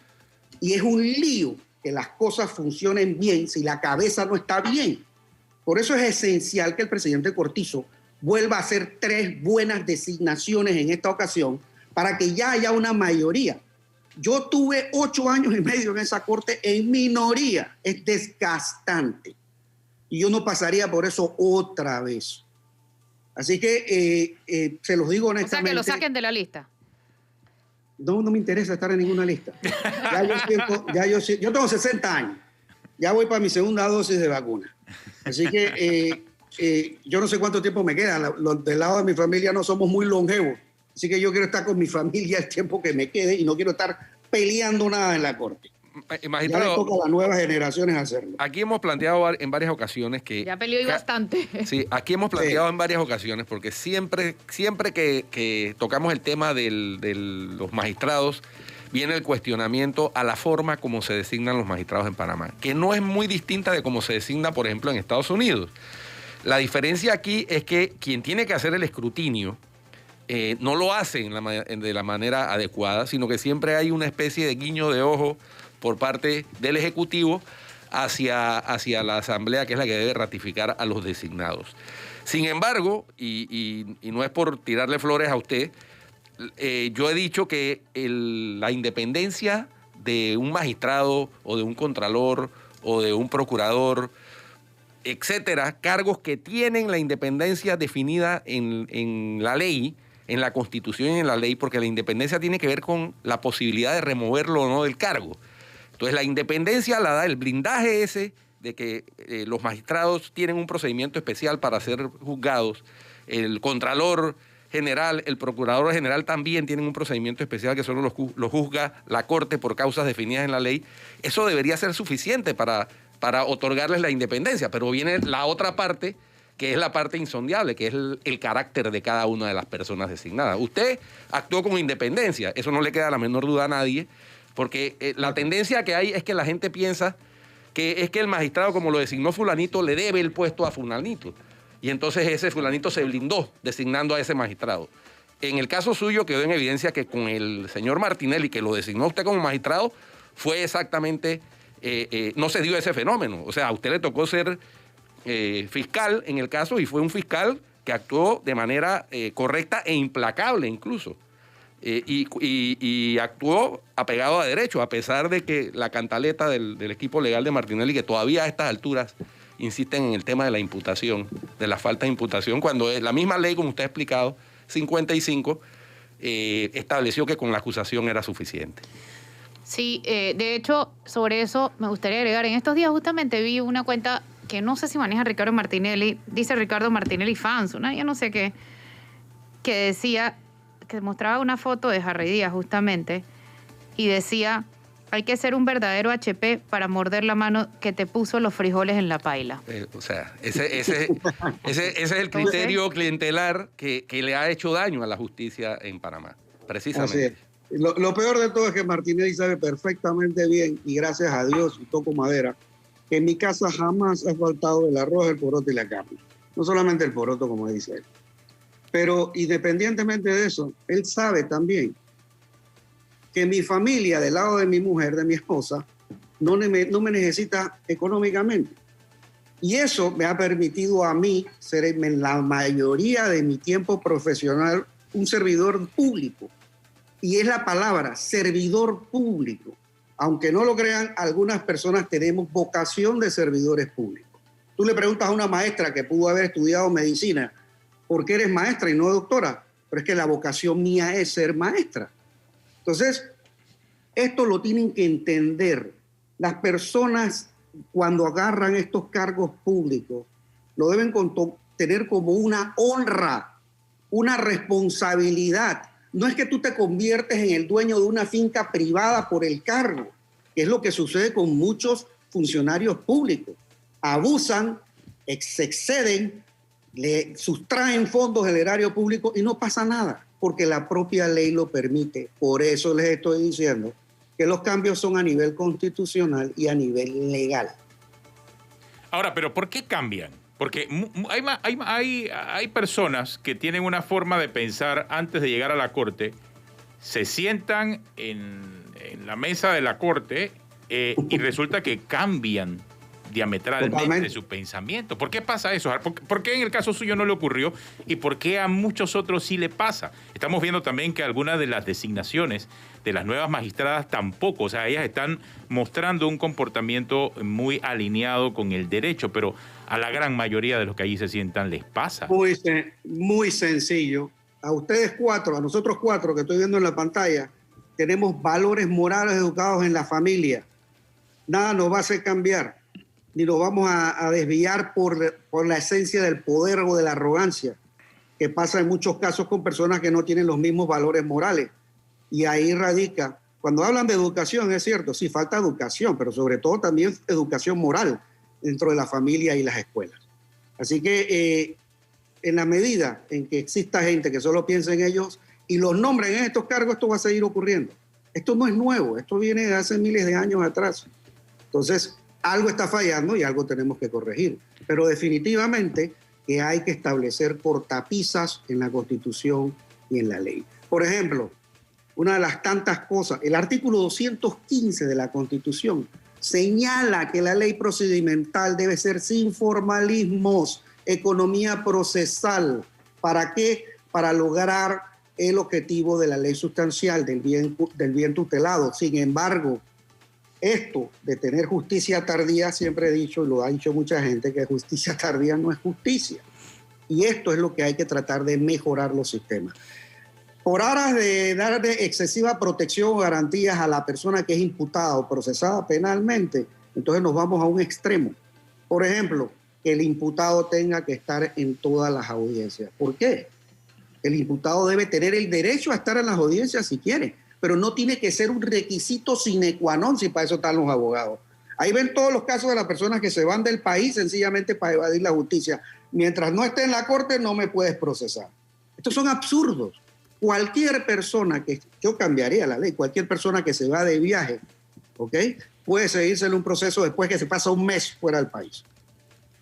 Speaker 4: y es un lío que las cosas funcionen bien si la cabeza no está bien. Por eso es esencial que el presidente Cortizo vuelva a hacer 3 buenas designaciones en esta ocasión para que ya haya una mayoría. Yo tuve 8 años y medio en esa corte en minoría. Es desgastante. Y yo no pasaría por eso otra vez. Así que se los digo honestamente.
Speaker 1: O sea, que lo saquen de la lista.
Speaker 4: No me interesa estar en ninguna lista. Yo tengo 60 años. Ya voy para mi segunda dosis de vacuna. Así que yo no sé cuánto tiempo me queda. Del lado de mi familia no somos muy longevos. Así que yo quiero estar con mi familia el tiempo que me quede y no quiero estar peleando nada en la corte.
Speaker 2: Magistrado,
Speaker 4: ya le toca a las nuevas generaciones hacerlo.
Speaker 2: Aquí hemos planteado en varias ocasiones que...
Speaker 1: Ya peleó y bastante.
Speaker 2: Sí, aquí hemos planteado en varias ocasiones, porque siempre que tocamos el tema de los magistrados, viene el cuestionamiento a la forma como se designan los magistrados en Panamá, que no es muy distinta de cómo se designa, por ejemplo, en Estados Unidos. La diferencia aquí es que quien tiene que hacer el escrutinio no lo hace de la manera adecuada, sino que siempre hay una especie de guiño de ojo por parte del Ejecutivo hacia la Asamblea, que es la que debe ratificar a los designados. Sin embargo, y no es por tirarle flores a usted, yo he dicho que la independencia de un magistrado o de un contralor o de un procurador, etcétera, cargos que tienen la independencia definida en la ley, en la Constitución y en la ley, porque la independencia tiene que ver con la posibilidad de removerlo o no del cargo. Entonces la independencia la da el blindaje ese de que los magistrados tienen un procedimiento especial para ser juzgados, el contralor general, el procurador general también tienen un procedimiento especial que solo los juzga la Corte por causas definidas en la ley. Eso debería ser suficiente para otorgarles la independencia, pero viene la otra parte, que es la parte insondable, que es el carácter de cada una de las personas designadas. Usted actuó con independencia, eso no le queda la menor duda a nadie, porque la tendencia que hay es que la gente piensa que es que el magistrado, como lo designó fulanito, le debe el puesto a fulanito. Y entonces ese fulanito se blindó designando a ese magistrado. En el caso suyo quedó en evidencia que con el señor Martinelli, que lo designó usted como magistrado, fue exactamente, no se dio ese fenómeno. O sea, a usted le tocó ser fiscal en el caso y fue un fiscal que actuó de manera correcta e implacable incluso. Y actuó apegado a derecho, a pesar de que la cantaleta del equipo legal de Martinelli, que todavía a estas alturas insisten en el tema de la imputación, de la falta de imputación, cuando la misma ley, como usted ha explicado, 55, estableció que con la acusación era suficiente.
Speaker 1: Sí, de hecho, sobre eso me gustaría agregar. En estos días justamente vi una cuenta que no sé si maneja Ricardo Martinelli, dice Ricardo Martinelli Fans, yo no sé qué, que decía, que mostraba una foto de Harry Díaz justamente, y decía: hay que ser un verdadero HP para morder la mano que te puso los frijoles en la paila.
Speaker 2: O sea, ese es el criterio clientelar que le ha hecho daño a la justicia en Panamá, precisamente.
Speaker 4: Así es. Lo peor de todo es que Martinelli sabe perfectamente bien, y gracias a Dios, y toco madera, que en mi casa jamás ha faltado el arroz, el poroto y la carne. No solamente el poroto, como dice él. Pero independientemente de eso, él sabe también que mi familia, del lado de mi mujer, de mi esposa, no me necesita económicamente. Y eso me ha permitido a mí ser en la mayoría de mi tiempo profesional un servidor público. Y es la palabra, servidor público. Aunque no lo crean, algunas personas tenemos vocación de servidores públicos. Tú le preguntas a una maestra que pudo haber estudiado medicina, ¿por qué eres maestra y no doctora? Pero es que la vocación mía es ser maestra. Entonces, esto lo tienen que entender. Las personas, cuando agarran estos cargos públicos, lo deben tener como una honra, una responsabilidad. No es que tú te conviertes en el dueño de una finca privada por el cargo, que es lo que sucede con muchos funcionarios públicos. Abusan, se exceden, le sustraen fondos del erario público y no pasa nada, porque la propia ley lo permite. Por eso les estoy diciendo que los cambios son a nivel constitucional y a nivel legal.
Speaker 3: Ahora, ¿pero por qué cambian? Porque hay personas que tienen una forma de pensar antes de llegar a la Corte, se sientan en la mesa de la Corte y resulta que cambian diametralmente
Speaker 4: Totalmente
Speaker 3: su pensamiento. ¿Por qué pasa eso? ¿Por qué en el caso suyo no le ocurrió y por qué a muchos otros sí le pasa? Estamos viendo también que algunas de las designaciones de las nuevas magistradas tampoco, o sea, ellas están mostrando un comportamiento muy alineado con el derecho, pero a la gran mayoría de los que allí se sientan les pasa.
Speaker 4: Muy sencillo. A ustedes cuatro, a nosotros cuatro que estoy viendo en la pantalla, tenemos valores morales educados en la familia. Nada nos va a hacer cambiar, ni nos vamos a desviar por la esencia del poder o de la arrogancia, que pasa en muchos casos con personas que no tienen los mismos valores morales. Y ahí radica, cuando hablan de educación, es cierto, sí falta educación, pero sobre todo también educación moral dentro de la familia y las escuelas. Así que en la medida en que exista gente que solo piensa en ellos y los nombren en estos cargos, esto va a seguir ocurriendo. Esto no es nuevo, esto viene de hace miles de años atrás. Entonces, algo está fallando y algo tenemos que corregir. Pero definitivamente que hay que establecer cortapisas en la Constitución y en la ley. Por ejemplo, una de las tantas cosas, el artículo 215 de la Constitución señala que la ley procedimental debe ser sin formalismos, economía procesal. ¿Para qué? Para lograr el objetivo de la ley sustancial del bien tutelado. Sin embargo, esto de tener justicia tardía, siempre he dicho, y lo ha dicho mucha gente, que justicia tardía no es justicia. Y esto es lo que hay que tratar de mejorar los sistemas. Por aras de darle excesiva protección o garantías a la persona que es imputada o procesada penalmente, entonces nos vamos a un extremo. Por ejemplo, que el imputado tenga que estar en todas las audiencias. ¿Por qué? El imputado debe tener el derecho a estar en las audiencias si quiere, pero no tiene que ser un requisito sine qua non si para eso están los abogados. Ahí ven todos los casos de las personas que se van del país sencillamente para evadir la justicia. Mientras no esté en la corte no me puedes procesar. Estos son absurdos. Cualquier persona que, yo cambiaría la ley, cualquier persona que se va de viaje, ¿ok?, puede seguírsele un proceso después que se pasa un mes fuera del país.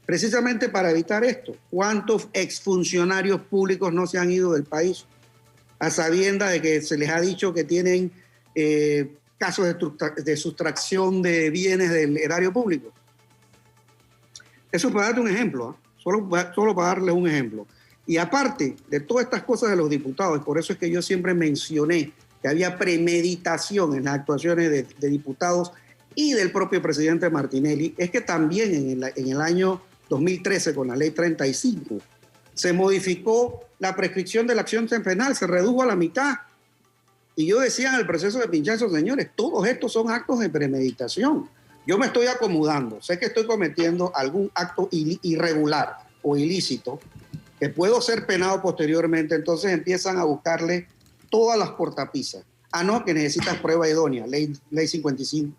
Speaker 4: Precisamente para evitar esto. ¿Cuántos exfuncionarios públicos no se han ido del país a sabiendas de que se les ha dicho que tienen casos de sustracción de bienes del erario público? Eso para darte un ejemplo, solo para darles un ejemplo. Y aparte de todas estas cosas de los diputados, y por eso es que yo siempre mencioné que había premeditación en las actuaciones de diputados y del propio presidente Martinelli, es que también en el año 2013, con la ley 35, se modificó la prescripción de la acción penal, se redujo a la mitad. Y yo decía en el proceso de pinchazo, señores, todos estos son actos de premeditación. Yo me estoy acomodando, sé que estoy cometiendo algún acto irregular o ilícito, que puedo ser penado posteriormente, entonces empiezan a buscarle todas las cortapisas. Ah, no, que necesitas prueba idónea, ley 55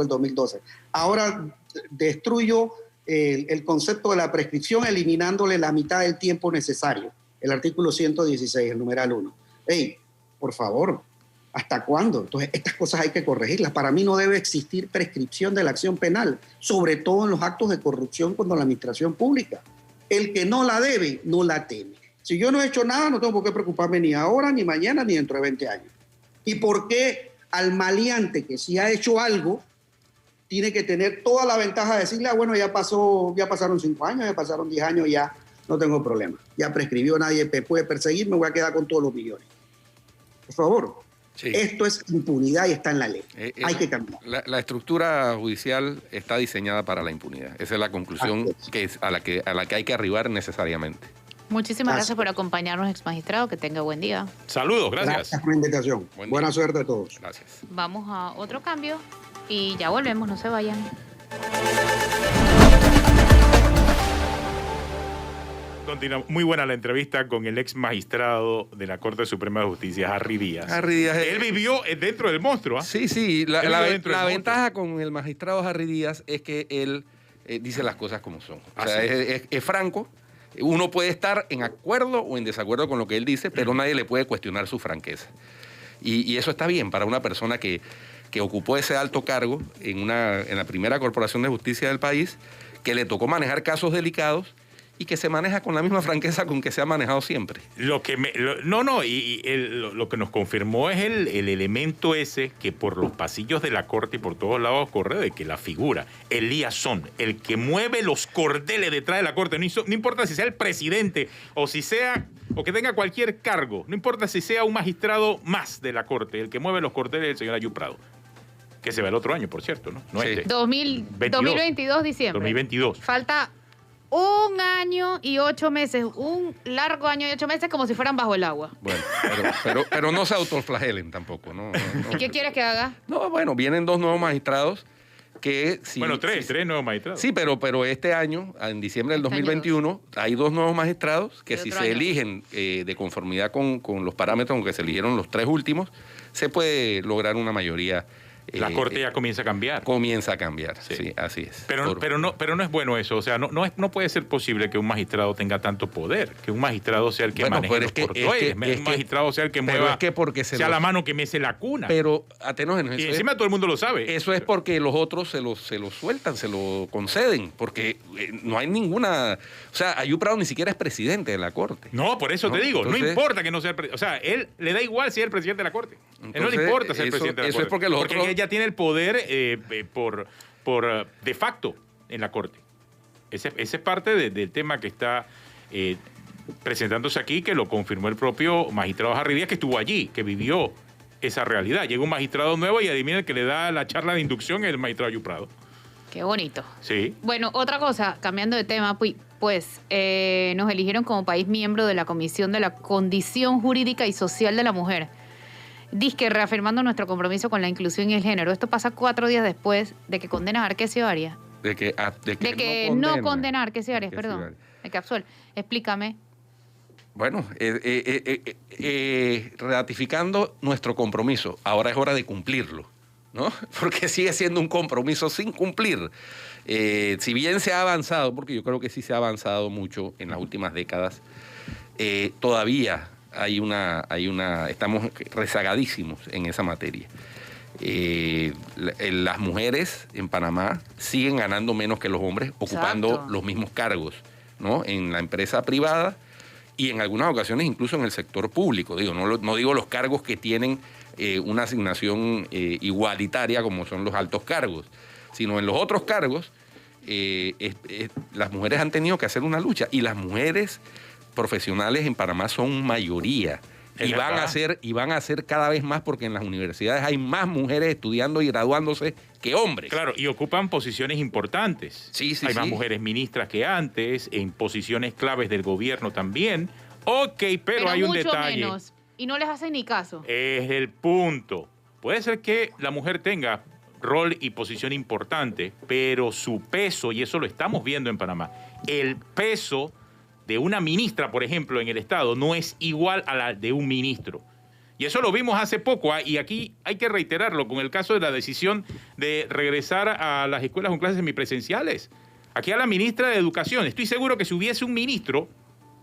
Speaker 4: del 2012. Ahora destruyo el concepto de la prescripción eliminándole la mitad del tiempo necesario, el artículo 116, el numeral 1. Hey, por favor, ¿hasta cuándo? Entonces, estas cosas hay que corregirlas. Para mí no debe existir prescripción de la acción penal, sobre todo en los actos de corrupción contra la administración pública. El que no la debe, no la teme. Si yo no he hecho nada, no tengo por qué preocuparme ni ahora, ni mañana, ni dentro de 20 años. ¿Y por qué al maleante que sí ha hecho algo tiene que tener toda la ventaja de decirle, bueno, ya pasaron 5 años, ya pasaron 10 años, ya no tengo problema. Ya prescribió, nadie me puede perseguir, me voy a quedar con todos los millones. Por favor, sí. Esto es impunidad y está en la ley. Hay que cambiar.
Speaker 2: La estructura judicial está diseñada para la impunidad. Esa es la conclusión a la que hay que arribar necesariamente.
Speaker 1: Muchísimas gracias por acompañarnos, exmagistrado. Que tenga buen día.
Speaker 3: Saludos, gracias.
Speaker 4: Gracias por la invitación. Buena suerte a todos.
Speaker 2: Gracias.
Speaker 1: Vamos a otro cambio y ya volvemos, no se vayan.
Speaker 3: Continuamos. Muy buena la entrevista con el ex magistrado de la Corte Suprema de Justicia, Harry Díaz.
Speaker 2: Harry Díaz.
Speaker 3: Él vivió dentro del monstruo.
Speaker 2: Sí, sí. La ventaja con el magistrado Harry Díaz es que él dice las cosas como son. O sea, es franco. Uno puede estar en acuerdo o en desacuerdo con lo que él dice, pero nadie le puede cuestionar su franqueza. Y eso está bien para una persona que ocupó ese alto cargo en la primera corporación de justicia del país, que le tocó manejar casos delicados y que se maneja con la misma franqueza con que se ha manejado siempre.
Speaker 3: Lo que nos confirmó es el elemento ese que por los pasillos de la Corte y por todos lados corre, de que la figura, el liazón, el que mueve los cordeles detrás de la Corte, no importa si sea el presidente o que tenga cualquier cargo, no importa si sea un magistrado más de la Corte, el que mueve los cordeles es el señor Ayub Prado. Que se va el otro año, por cierto, ¿no?
Speaker 2: Sí.
Speaker 1: 2022, diciembre.
Speaker 3: 2022.
Speaker 1: Falta 1 año y 8 meses, un largo año y 8 meses como si fueran bajo el agua.
Speaker 2: Bueno, pero no se autoflagelen tampoco, ¿no?
Speaker 1: ¿Y qué quieres que haga?
Speaker 2: No, bueno, vienen 2 nuevos magistrados que...
Speaker 3: tres nuevos magistrados.
Speaker 2: Sí, pero este año, en diciembre del 2021, hay 2 nuevos magistrados que si se eligen de conformidad con los parámetros con que se eligieron los 3 últimos, se puede lograr una mayoría.
Speaker 3: La Corte ya comienza a cambiar.
Speaker 2: Comienza a cambiar, sí así es.
Speaker 3: Pero no es bueno eso. O sea, no puede ser posible que un magistrado tenga tanto poder, que un magistrado sea el que maneje los portuarios, un magistrado sea el que mueva, sea la mano que mece la cuna.
Speaker 2: Pero, Atenógenos,
Speaker 3: y encima todo el mundo lo sabe.
Speaker 2: Eso es porque los otros se lo sueltan, se lo conceden, porque no hay ninguna... O sea, Ayub Prado ni siquiera es presidente de la Corte.
Speaker 3: No, por eso te digo, entonces, no importa que no sea el presidente. O sea, él le da igual si es el presidente de la Corte. Entonces, él no le importa ser presidente de la Corte.
Speaker 2: Eso es porque los otros...
Speaker 3: Porque ella tiene el poder por de facto en la Corte. Ese es parte del tema que está presentándose aquí, que lo confirmó el propio magistrado Harry Díaz, que estuvo allí, que vivió esa realidad. Llega un magistrado nuevo y adivinen que le da la charla de inducción el magistrado Ayub Prado.
Speaker 1: Qué bonito.
Speaker 3: Sí.
Speaker 1: Bueno, otra cosa, cambiando de tema, pues después nos eligieron como país miembro de la Comisión de la Condición Jurídica y Social de la Mujer. Disque reafirmando nuestro compromiso con la inclusión y el género. Esto pasa 4 días después de que condenas a Arquesio Arias.
Speaker 2: De que
Speaker 1: no condena a Arquesio Arias,
Speaker 2: Arquesio
Speaker 1: perdón.
Speaker 2: Arias.
Speaker 1: De que absuelve. Explícame.
Speaker 2: Bueno, ratificando nuestro compromiso, ahora es hora de cumplirlo, ¿no? Porque sigue siendo un compromiso sin cumplir. Si bien se ha avanzado, porque yo creo que sí se ha avanzado mucho en las últimas décadas, todavía estamos rezagadísimos en esa materia. Las mujeres en Panamá siguen ganando menos que los hombres, ocupando
Speaker 1: Exacto.
Speaker 2: los mismos cargos, ¿no? En la empresa privada y en algunas ocasiones incluso en el sector público. No digo los cargos que tienen una asignación igualitaria como son los altos cargos, sino en los otros cargos las mujeres han tenido que hacer una lucha y las mujeres profesionales en Panamá son mayoría. Y van a ser cada vez más porque en las universidades hay más mujeres estudiando y graduándose que hombres.
Speaker 3: Claro, y ocupan posiciones importantes.
Speaker 2: Sí,
Speaker 3: hay más mujeres ministras que antes, en posiciones claves del gobierno también. Ok, pero hay un
Speaker 1: mucho
Speaker 3: detalle.
Speaker 1: menos. Y no les hacen ni caso.
Speaker 3: Es el punto. Puede ser que la mujer tenga rol y posición importante, pero su peso, y eso lo estamos viendo en Panamá, el peso de una ministra, por ejemplo, en el Estado, no es igual a la de un ministro. Y eso lo vimos hace poco, y aquí hay que reiterarlo con el caso de la decisión de regresar a las escuelas con clases semipresenciales. Aquí a la ministra de Educación, estoy seguro que si hubiese un ministro,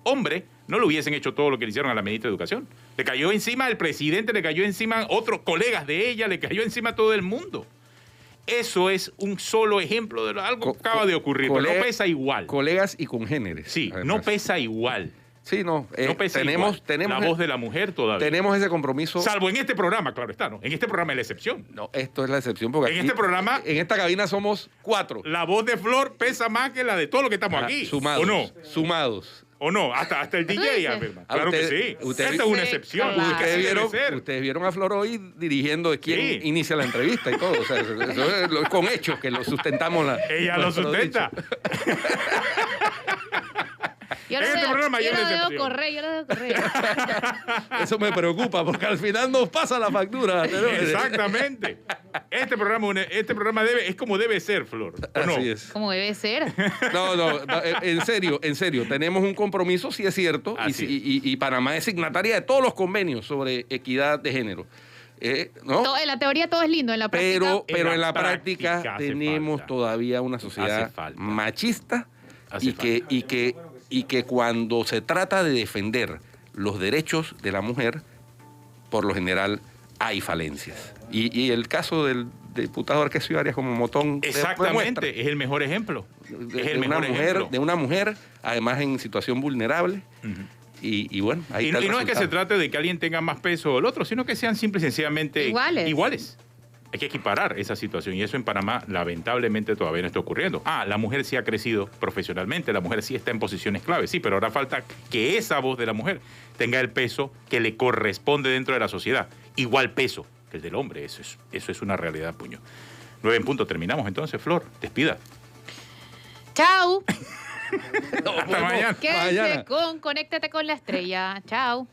Speaker 3: hombre, no le hubiesen hecho todo lo que le hicieron a la ministra de Educación. Le cayó encima el presidente, le cayó encima otros colegas de ella, le cayó encima todo el mundo. Eso es un solo ejemplo de algo que acaba de ocurrir, pero no pesa igual.
Speaker 2: Colegas y congéneres.
Speaker 3: Sí,
Speaker 2: además.
Speaker 3: no pesa igual.
Speaker 2: Sí, no.
Speaker 3: No pesa igual. La voz de la mujer todavía.
Speaker 2: Tenemos ese compromiso.
Speaker 3: Salvo en este programa, claro está, ¿no? En este programa es la excepción.
Speaker 2: No, esto es la excepción porque
Speaker 3: En
Speaker 2: aquí,
Speaker 3: este programa,
Speaker 2: en esta cabina somos 4.
Speaker 3: la voz de Flor pesa más que la de todo lo que estamos aquí.
Speaker 2: Sumados.
Speaker 3: ¿O no?
Speaker 2: Sumados.
Speaker 3: ¿O no? Hasta el DJ, Aberman. Claro que sí. Esta es una excepción.
Speaker 1: Claro.
Speaker 3: Así debe ser.
Speaker 2: Ustedes vieron a Flor hoy dirigiendo de quién
Speaker 3: Sí.
Speaker 2: inicia la entrevista y todo. O sea, eso es con hechos que lo sustentamos.
Speaker 3: Ella lo
Speaker 2: nuestro
Speaker 3: sustenta.
Speaker 2: dicho.
Speaker 1: Yo
Speaker 3: En este programa hay
Speaker 1: yo
Speaker 3: una
Speaker 1: lo debo
Speaker 3: excepción.
Speaker 1: correr, yo lo debo correr.
Speaker 2: Eso me preocupa porque al final nos pasa la factura. ¿no?
Speaker 3: Exactamente. Este programa es como debe ser, Flor. ¿O no?
Speaker 2: Así es.
Speaker 1: Como debe ser.
Speaker 2: No, en serio, tenemos un compromiso, sí es cierto,
Speaker 3: Así
Speaker 2: y Panamá es signataria de todos los convenios sobre equidad de género. ¿No?
Speaker 1: En la teoría todo es lindo, en la práctica...
Speaker 2: Pero en la
Speaker 3: práctica
Speaker 2: práctica
Speaker 3: hace
Speaker 2: tenemos
Speaker 3: falta.
Speaker 2: todavía una
Speaker 3: Hace
Speaker 2: sociedad
Speaker 3: falta.
Speaker 2: machista
Speaker 3: Hace
Speaker 2: y que cuando se trata de defender los derechos de la mujer, por lo general hay falencias. Y el caso del diputado Arquesio Arias como Motón
Speaker 3: Exactamente, es el mejor ejemplo. Es el mejor ejemplo.
Speaker 2: de una mujer, además en situación vulnerable.
Speaker 3: Ujú.
Speaker 2: Y bueno, ahí
Speaker 3: Y
Speaker 2: está el
Speaker 3: no es que se
Speaker 2: resultado.
Speaker 3: trate de que alguien tenga más peso o el otro, sino que sean simple y sencillamente
Speaker 1: Iguales.
Speaker 3: Hay que equiparar esa situación y eso en Panamá lamentablemente todavía no está ocurriendo. La mujer sí ha crecido profesionalmente, la mujer sí está en posiciones clave, sí, pero ahora falta que esa voz de la mujer tenga el peso que le corresponde dentro de la sociedad. Igual peso que el del hombre, eso es una realidad, puño. 9 en punto, terminamos entonces, Flor, despida.
Speaker 1: Chao.
Speaker 3: Hasta mañana.
Speaker 1: Quédense
Speaker 2: Mañana.
Speaker 1: con Conéctate con la Estrella. Chao.